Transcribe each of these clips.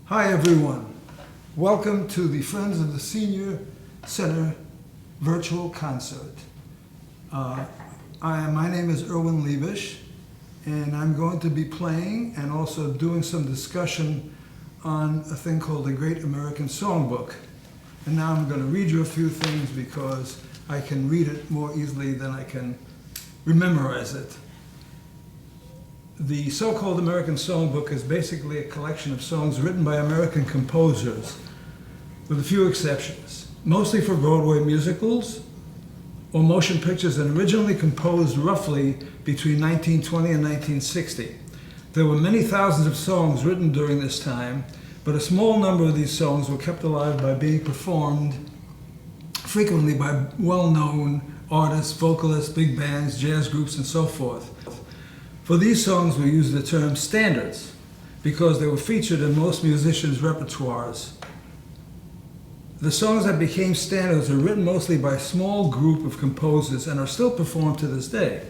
Hi everyone, welcome to the Friends of the Senior Center virtual concert. My name is Irwin Lebish, and I'm going to be playing and also doing some discussion on a thing called the Great American Songbook. And now I'm going to read you a few things because I can read it more easily than I can memorize it. The so-called American Songbook is basically a collection of songs written by American composers, with a few exceptions, mostly for Broadway musicals or motion pictures, and originally composed roughly between 1920 and 1960. There were many thousands of songs written during this time, but a small number of these songs were kept alive by being performed frequently by well-known artists, vocalists, big bands, jazz groups, and so forth. For these songs, we use the term standards because they were featured in most musicians' repertoires. The songs that became standards are written mostly by a small group of composers and are still performed to this day.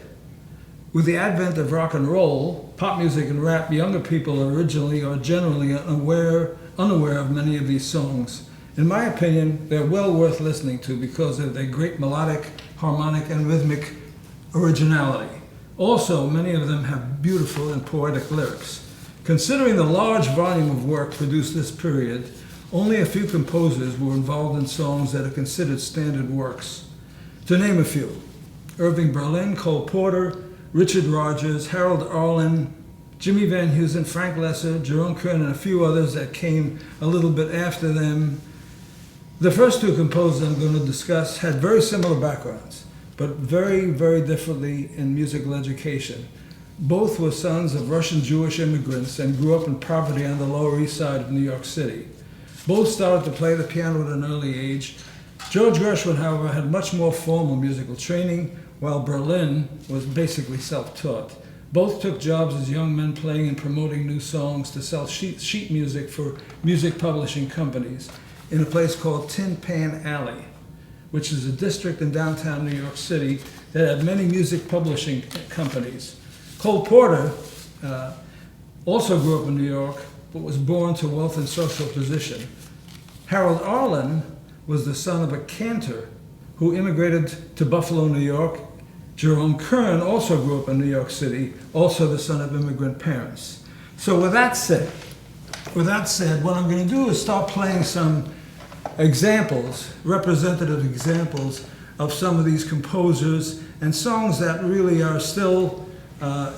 With the advent of rock and roll, pop music and rap, younger people are originally or generally unaware of many of these songs. In my opinion, they're well worth listening to because of their great melodic, harmonic, and rhythmic originality. Also, many of them have beautiful and poetic lyrics. Considering the large volume of work produced this period, only a few composers were involved in songs that are considered standard works. To name a few: Irving Berlin, Cole Porter, Richard Rodgers, Harold Arlen, Jimmy Van Heusen, Frank Lesser, Jerome Kern, and a few others that came a little bit after them. The first two composers I'm going to discuss had very similar backgrounds, but very, very differently in musical education. Both were sons of Russian Jewish immigrants and grew up in poverty on the Lower East Side of New York City. Both started to play the piano at an early age. George Gershwin, however, had much more formal musical training, while Berlin was basically self-taught. Both took jobs as young men playing and promoting new songs to sell sheet music for music publishing companies in a place called Tin Pan Alley, which is a district in downtown New York City that had many music publishing companies. Cole Porter also grew up in New York, but was born to wealth and social position. Harold Arlen was the son of a cantor who immigrated to Buffalo, New York. Jerome Kern also grew up in New York City, also the son of immigrant parents. So with that said, what I'm going to do is start playing some examples, representative examples of some of these composers and songs that really are still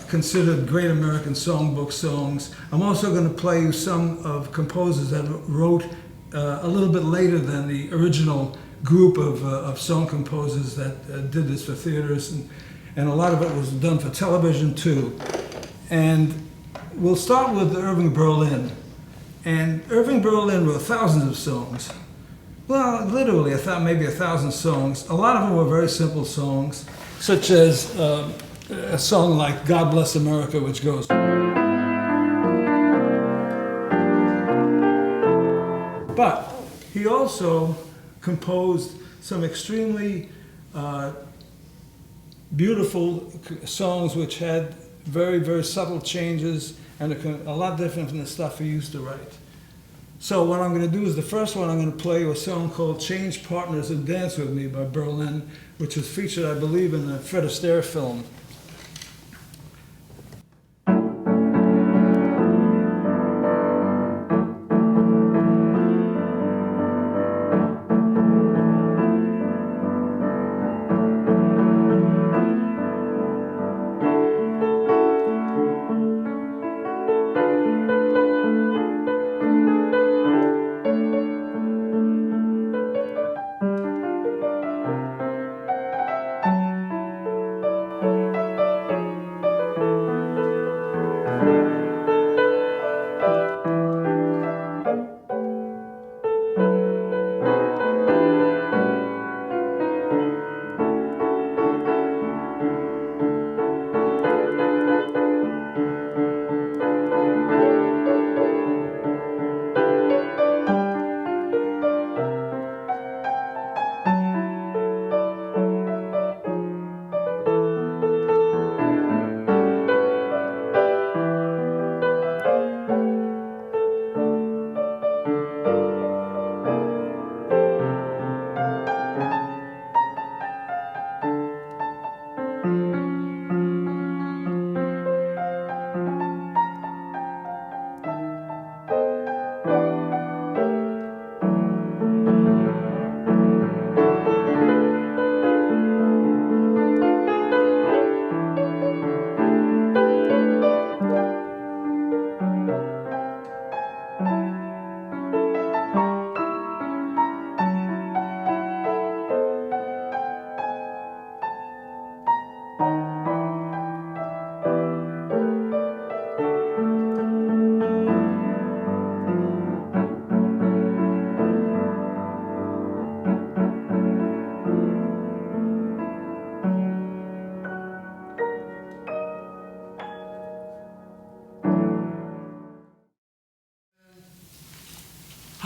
considered great American songbook songs. I'm also going to play you some of composers that wrote a little bit later than the original group of song composers that did this for theaters, and a lot of it was done for television too. And we'll start with Irving Berlin. And Irving Berlin wrote thousands of songs. Well, literally maybe 1,000 songs. A lot of them were very simple songs, such as a song like God Bless America, which goes. But he also composed some extremely beautiful songs which had very, very subtle changes and a lot different from the stuff he used to write. So what I'm going to do is the first one I'm going to play you a song called Change Partners and Dance With Me by Berlin, which was featured, I believe, in the Fred Astaire film.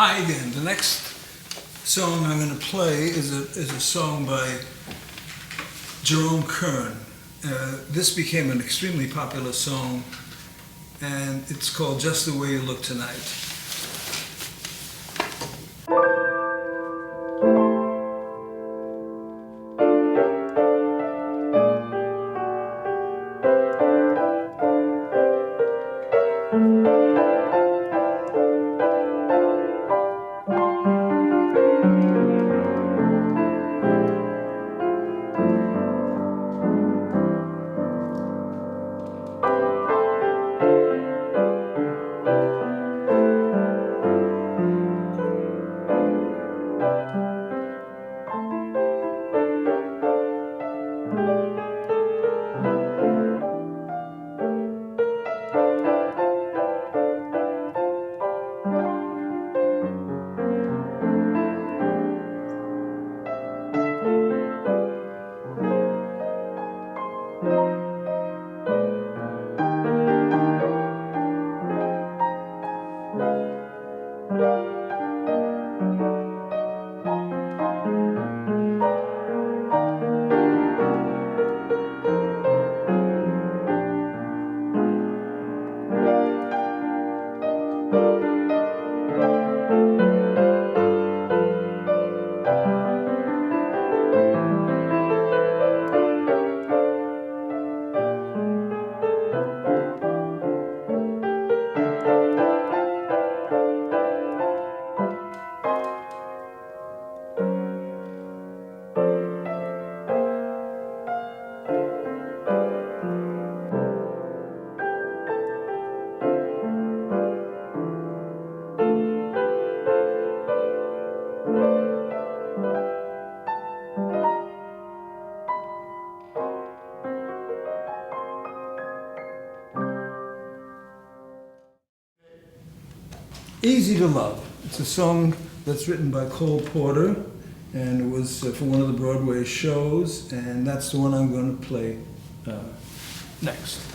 Hi again. The next song I'm going to play is a song by Jerome Kern. This became an extremely popular song, and it's called Just the Way You Look Tonight. Easy to Love. It's a song that's written by Cole Porter, and it was for one of the Broadway shows, and that's the one I'm going to play next.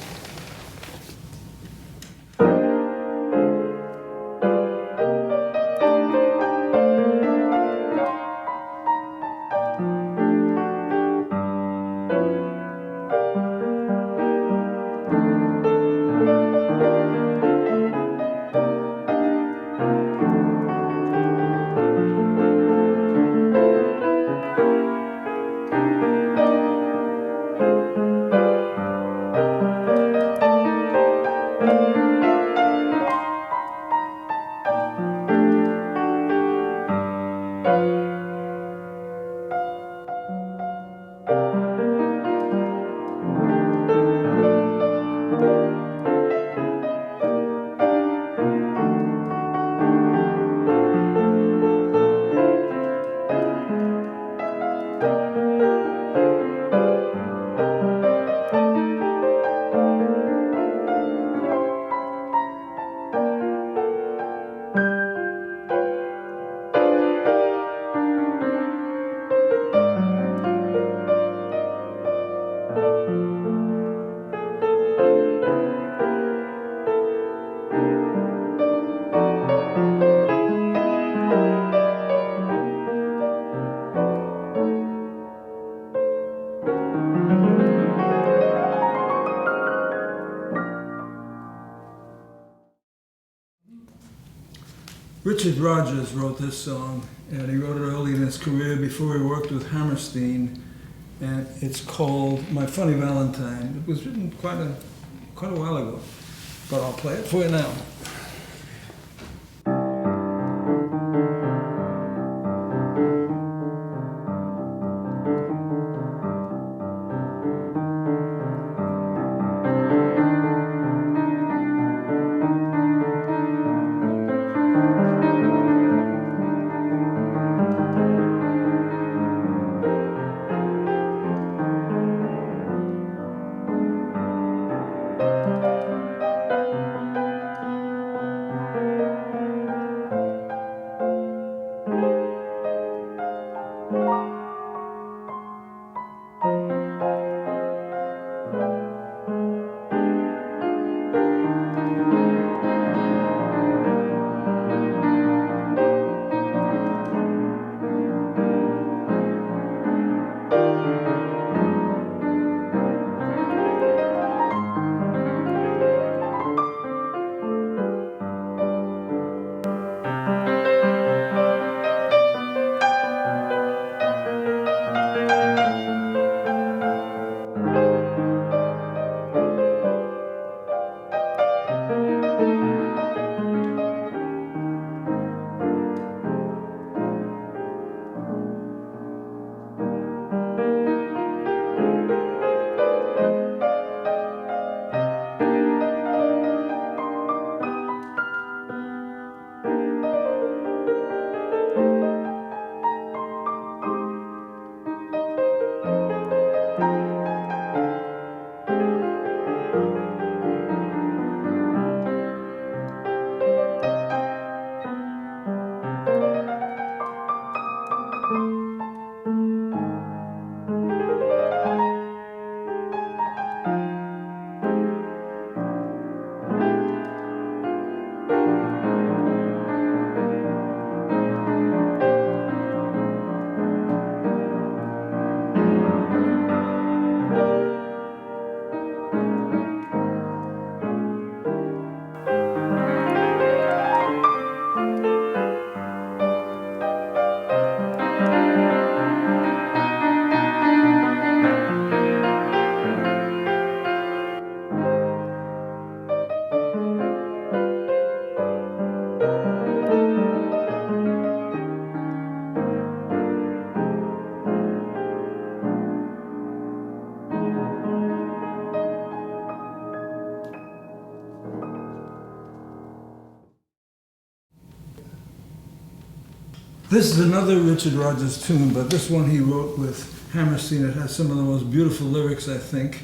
Richard Rodgers wrote this song, and he wrote it early in his career before he worked with Hammerstein, and it's called My Funny Valentine. It was written quite a while ago, but I'll play it for you now. This is another Richard Rodgers tune, but this one he wrote with Hammerstein. It has some of the most beautiful lyrics, I think,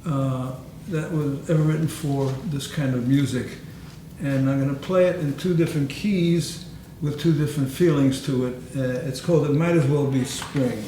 that was ever written for this kind of music. And I'm going to play it in two different keys with two different feelings to it. It's called It Might As Well Be Spring.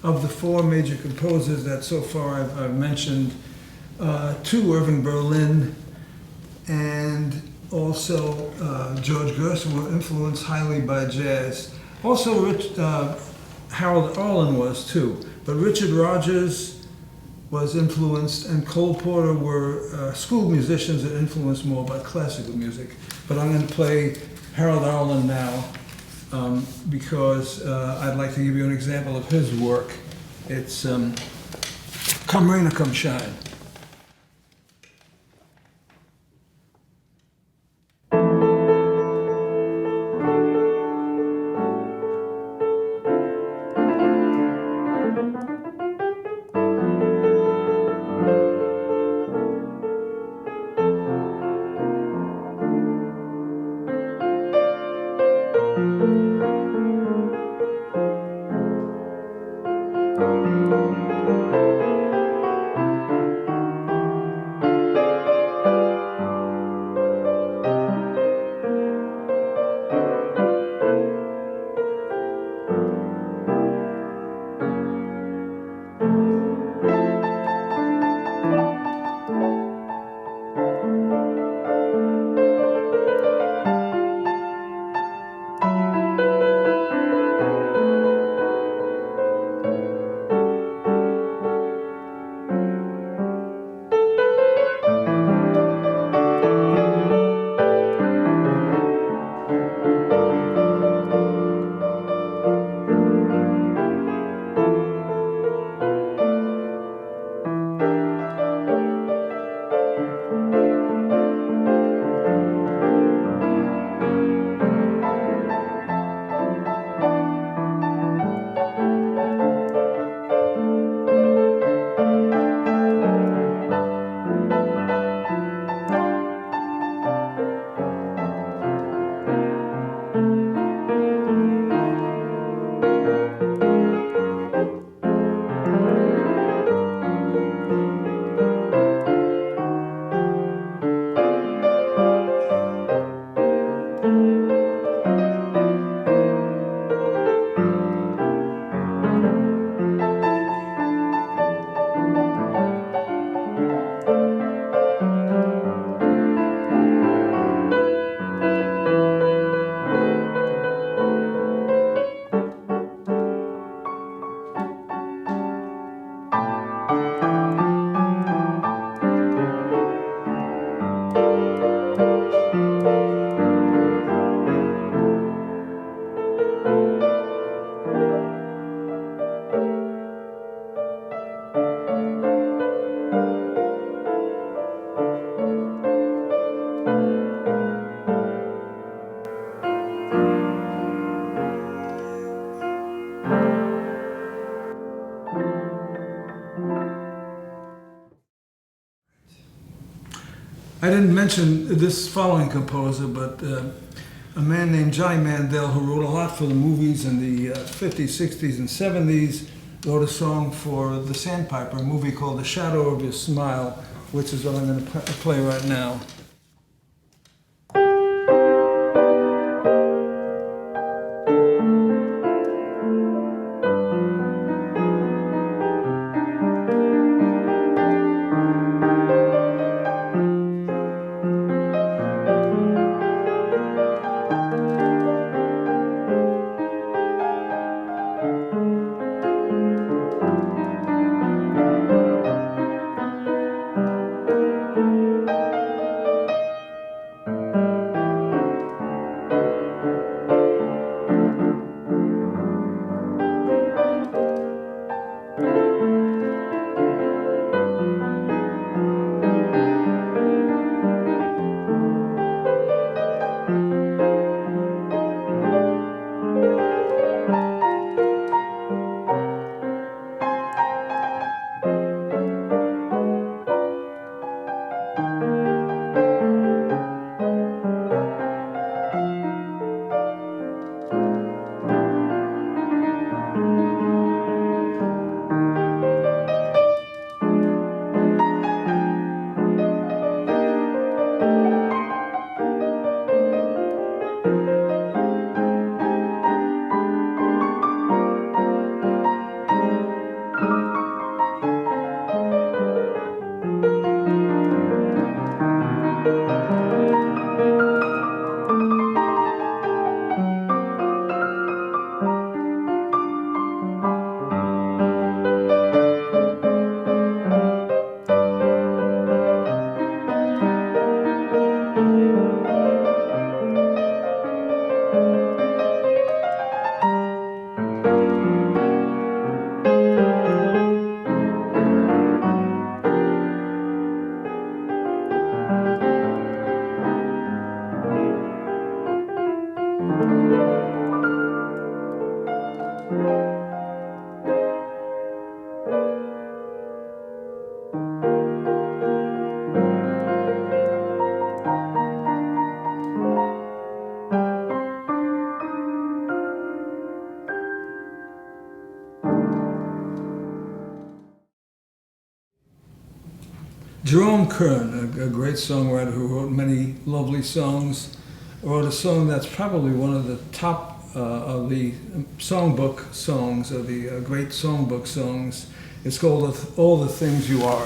Of the four major composers that so far I've mentioned, two, Irving Berlin and also George Gershwin, were influenced highly by jazz. Also, Harold Arlen was too, but Richard Rodgers was influenced, and Cole Porter were school musicians that influenced more by classical music. But I'm going to play Harold Arlen now, because I'd like to give you an example of his work. It's Come Rain or Come Shine. I didn't mention this following composer, but a man named Johnny Mandel, who wrote a lot for the movies in the 50s, 60s, and 70s, wrote a song for The Sandpiper, a movie called The Shadow of Your Smile, which is what I'm going to play right now. Jerome Kern, a great songwriter who wrote many lovely songs, wrote a song that's probably one of the top of the songbook songs, of the great songbook songs. It's called All the Things You Are.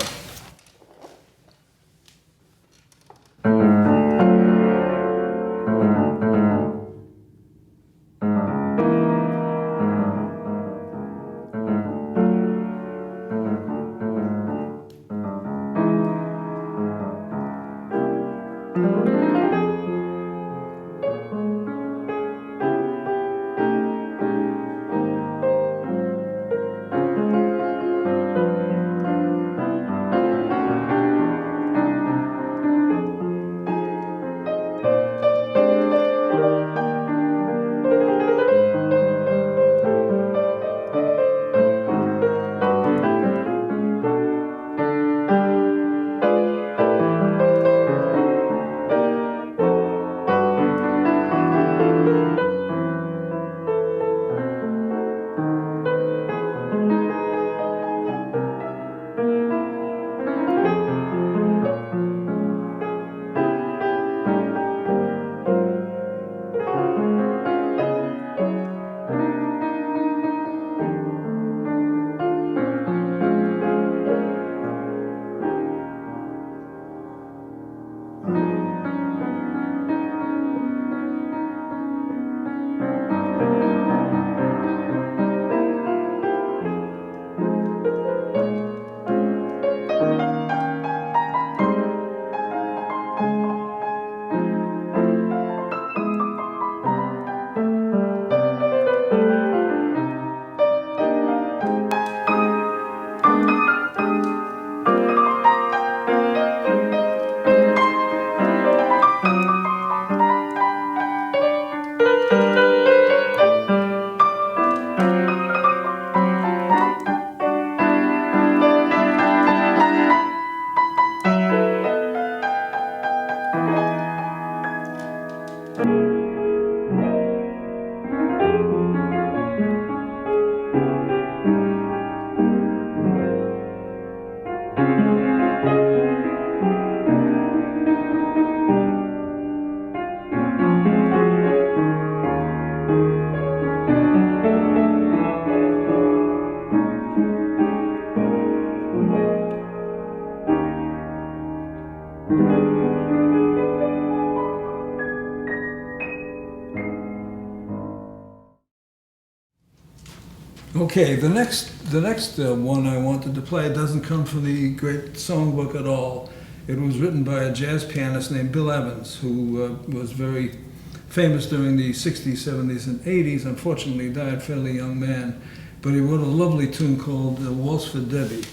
Okay, the next one I wanted to play doesn't come from the great songbook at all. It was written by a jazz pianist named Bill Evans, who was very famous during the 60s, 70s, and 80s. Unfortunately, died a fairly young man, but he wrote a lovely tune called Waltz for Debbie.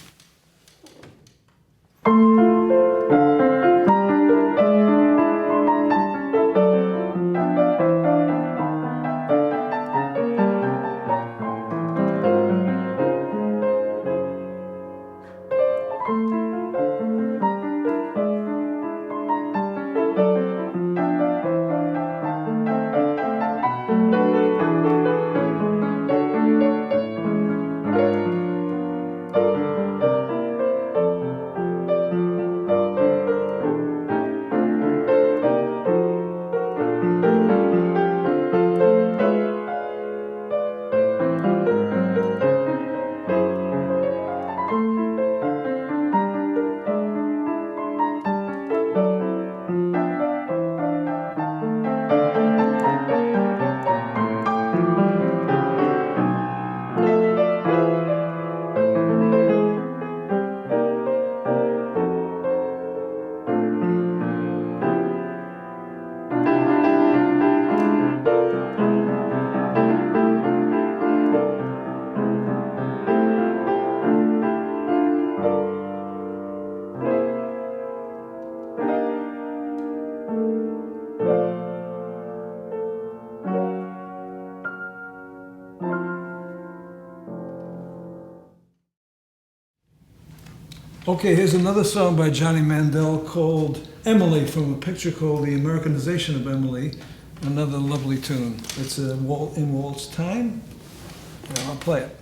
Okay, here's another song by Johnny Mandel called Emily, from a picture called The Americanization of Emily. Another lovely tune. It's in waltz time. Yeah, I'll play it.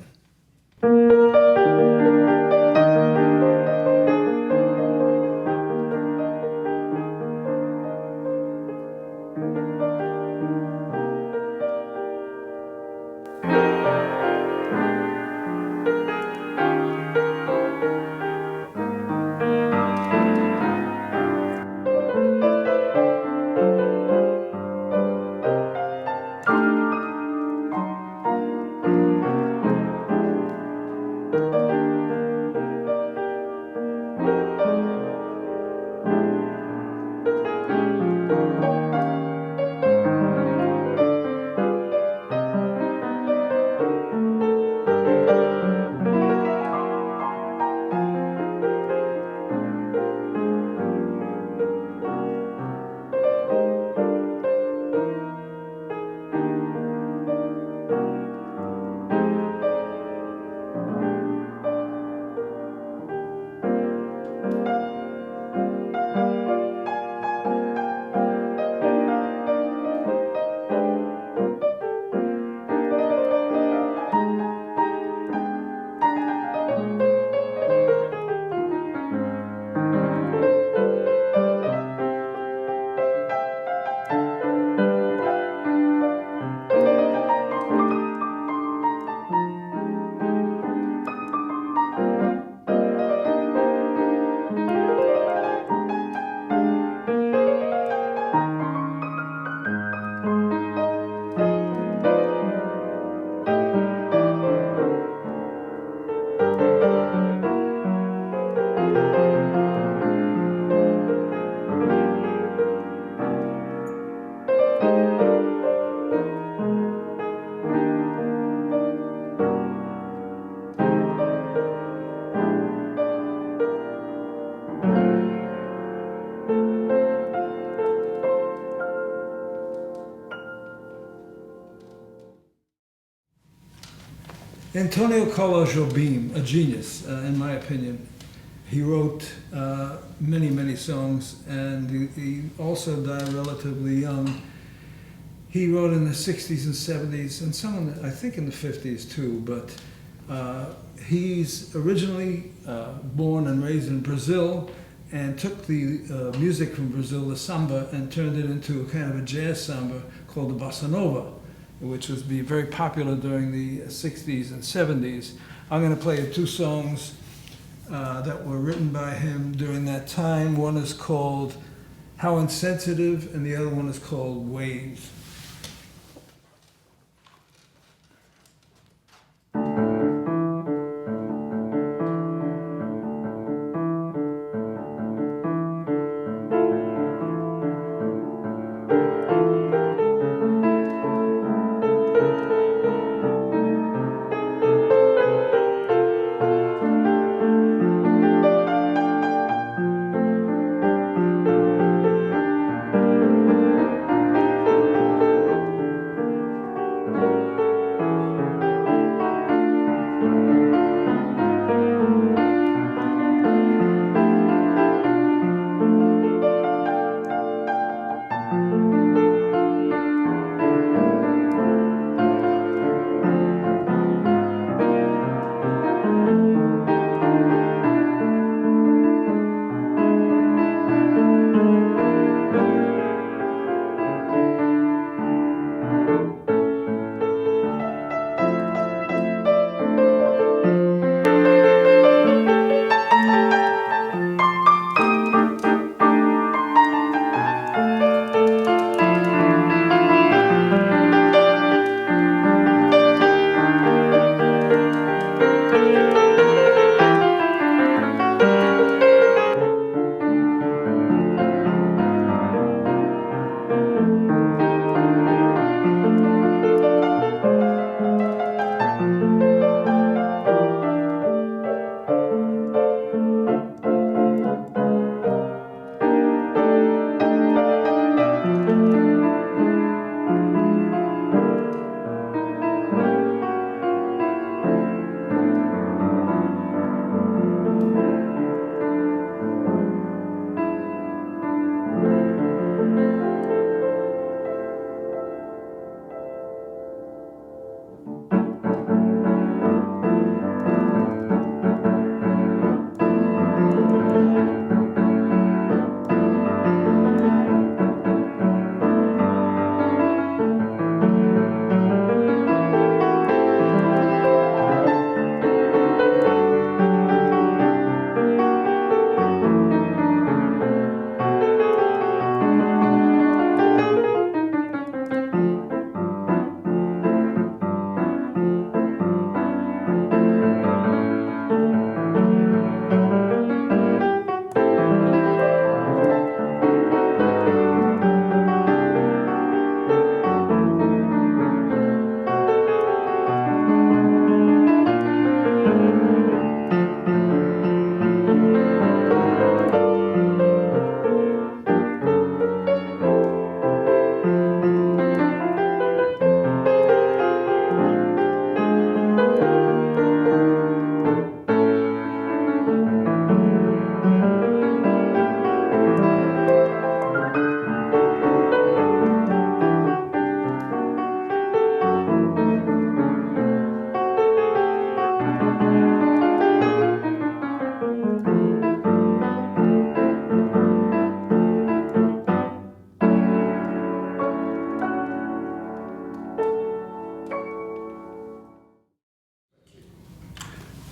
Antonio Carlos Jobim, a genius, in my opinion. He wrote many, many songs, and he also died relatively young. He wrote in the 60s and 70s, and some in the, I think in the 50s too, but he's originally born and raised in Brazil, and took the music from Brazil, the samba, and turned it into a kind of a jazz samba called the bossa nova, which was very popular during the 60s and 70s. I'm going to play you two songs that were written by him during that time. One is called How Insensitive, and the other one is called Waves.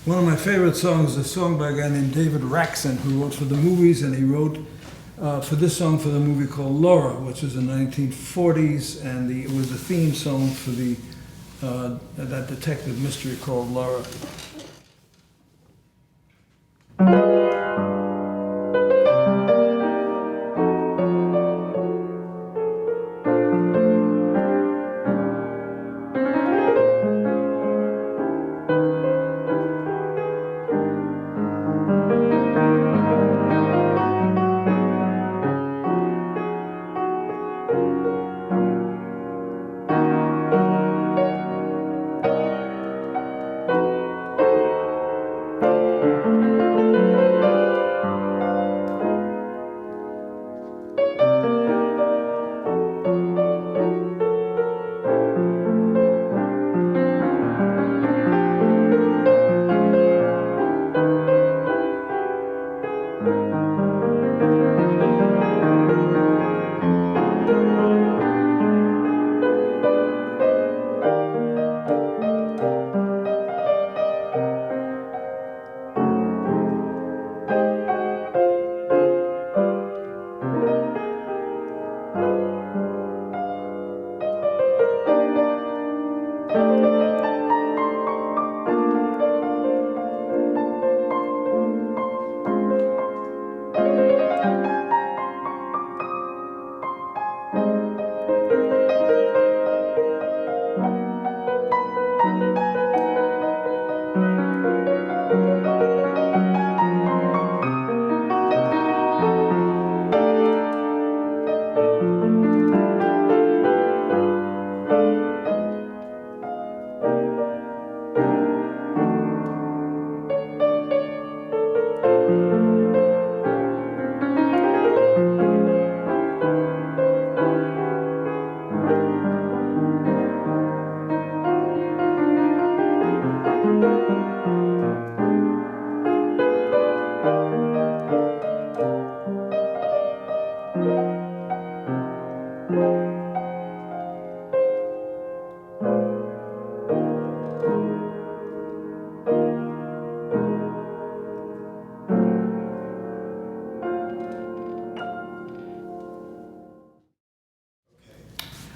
One of my favorite songs is a song by a guy named David Raxon, who wrote for the movies, and he wrote for this song for the movie called Laura, which was in the 1940s, and it was the theme song for that detective mystery called Laura.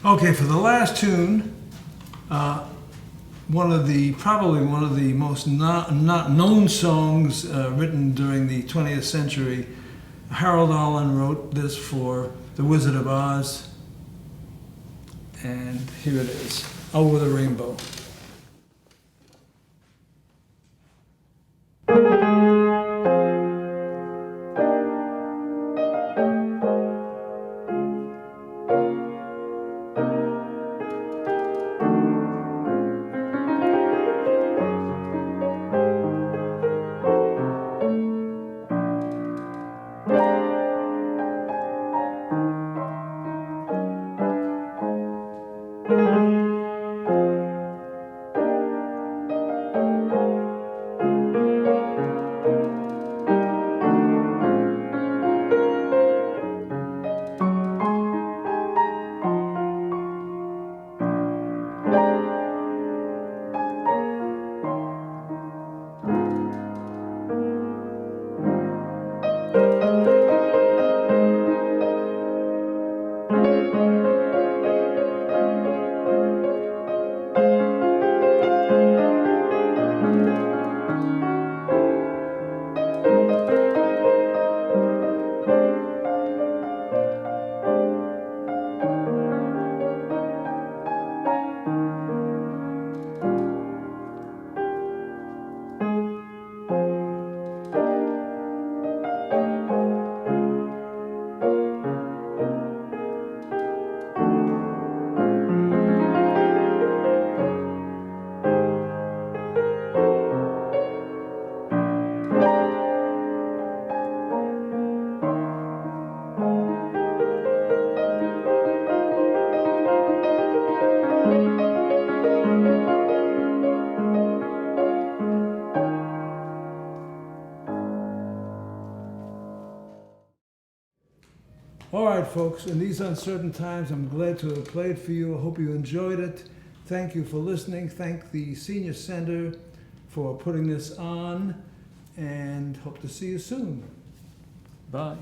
Okay, for the last tune, probably one of the most not known songs written during the 20th century. Harold Arlen wrote this for The Wizard of Oz, and here it is, Over the Rainbow. All right, folks, in these uncertain times, I'm glad to have played for you. I hope you enjoyed it. Thank you for listening. Thank the Senior Center for putting this on, and hope to see you soon. Bye.